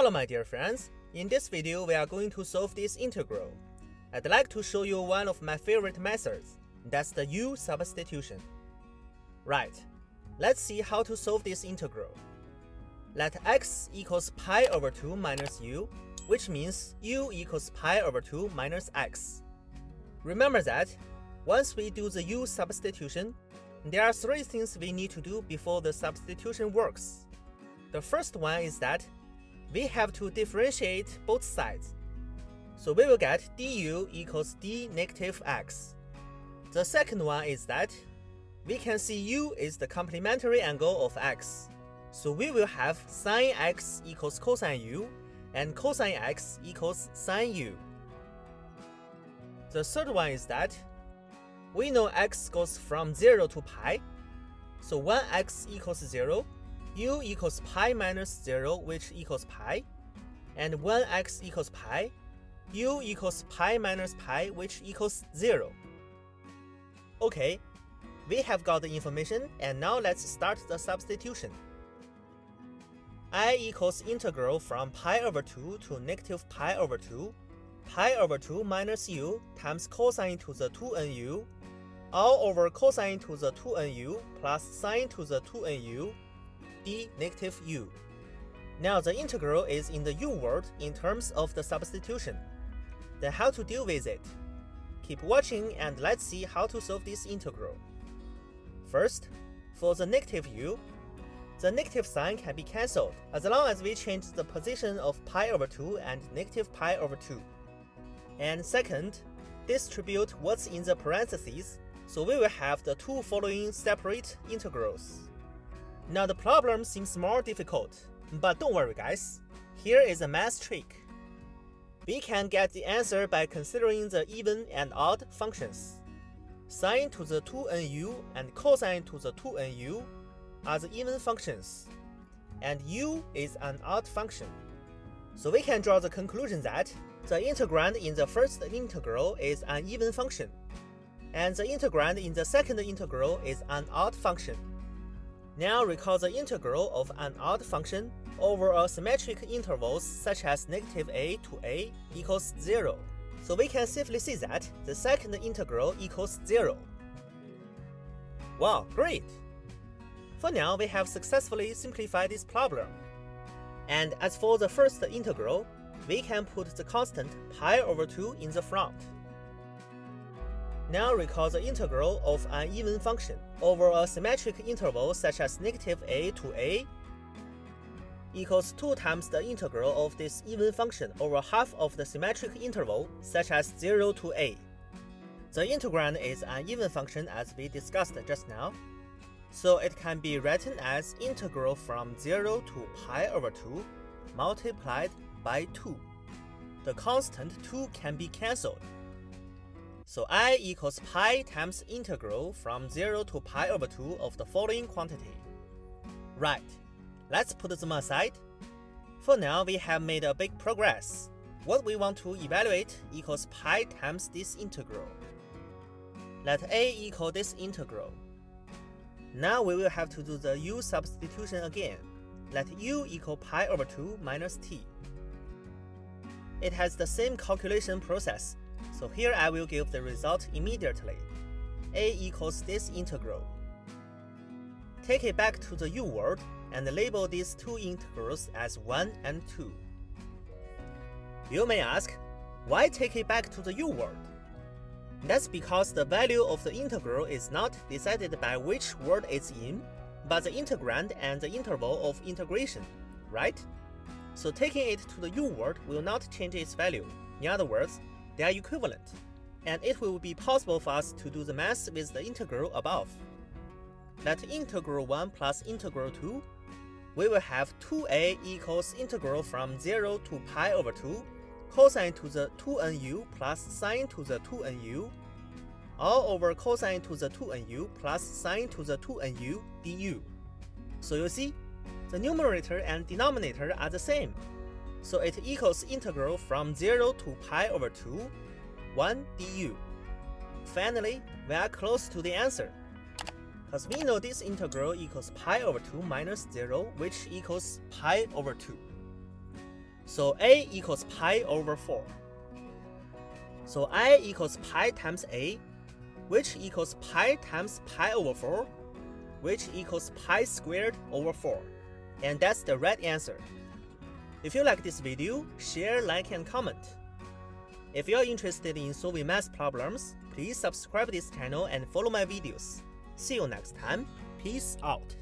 Hello my dear friends, in this video we are going to solve this integral. I'd like to show you one of my favorite methods, that's the u substitution. Right, let's see how to solve this integral. Let x equals pi over 2 minus u, which means u equals pi over 2 minus x. Remember that, once we do the u substitution, there are three things we need to do before the substitution works. The first one is that we have to differentiate both sides. So we will get du equals d negative x. The second one is that we can see u is the complementary angle of x. So we will have sine x equals cosine u and cosine x equals sine u. The third one is that we know x goes from 0 to pi. So when x equals 0, u equals pi minus 0, which equals pi, and when x equals pi, u equals pi minus pi, which equals 0. Okay, we have got the information, and now let's start the substitution. I equals integral from pi over 2 to negative pi over 2, pi over 2 minus u times cosine to the 2nu, all over cosine to the 2nu plus sine to the 2nu, d negative u. Now the integral is in the u world in terms of the substitution. Then how to deal with it? Keep watching and let's see how to solve this integral. First, for the negative u, the negative sign can be cancelled as long as we change the position of pi over 2 and negative pi over 2. And second, distribute what's in the parentheses, so we will have the two following separate integrals. Now the problem seems more difficult, but don't worry guys, here is a math trick. We can get the answer by considering the even and odd functions. Sine to the 2nu and cosine to the 2nu are the even functions, and u is an odd function. So we can draw the conclusion that the integrand in the first integral is an even function, and the integrand in the second integral is an odd function. Now recall the integral of an odd function over a symmetric intervals such as negative a to a equals 0. So we can safely say that the second integral equals 0. Wow, great! For now, we have successfully simplified this problem. And as for the first integral, we can put the constant pi over 2 in the front. Now recall the integral of an even function over a symmetric interval such as negative a to a equals 2 times the integral of this even function over half of the symmetric interval such as 0 to a. The integrand is an even function as we discussed just now, so it can be written as integral from 0 to pi over 2 multiplied by 2. The constant 2 can be cancelled. So I equals pi times integral from 0 to pi over 2 of the following quantity. Right, let's put them aside. For now, we have made a big progress. What we want to evaluate equals pi times this integral. Let a equal this integral. Now we will have to do the u substitution again. Let u equal pi over 2 minus t. It has the same calculation process, so here I will give the result immediately. A equals this integral. Take it back to the u world and label these two integrals as 1 and 2. You may ask, why take it back to the u world? That's because the value of the integral is not decided by which world it's in, but the integrand and the interval of integration, right? So taking it to the u world will not change its value. In other words, they are equivalent, and it will be possible for us to do the math with the integral above. Let integral 1 plus integral 2, we will have 2a equals integral from 0 to pi over 2 cosine to the 2nu plus sine to the 2nu, all over cosine to the 2nu plus sine to the 2nu du. So you see, the numerator and denominator are the same. So it equals integral from 0 to pi over 2, 1 du. Finally, we are close to the answer, because we know this integral equals pi over 2 minus 0, which equals pi over 2. So a equals pi over 4. So I equals pi times a, which equals pi times pi over 4, which equals pi squared over 4. And that's the right answer. If you like this video, share, like, and comment. If you are interested in solving math problems, please subscribe this channel and follow my videos. See you next time. Peace out.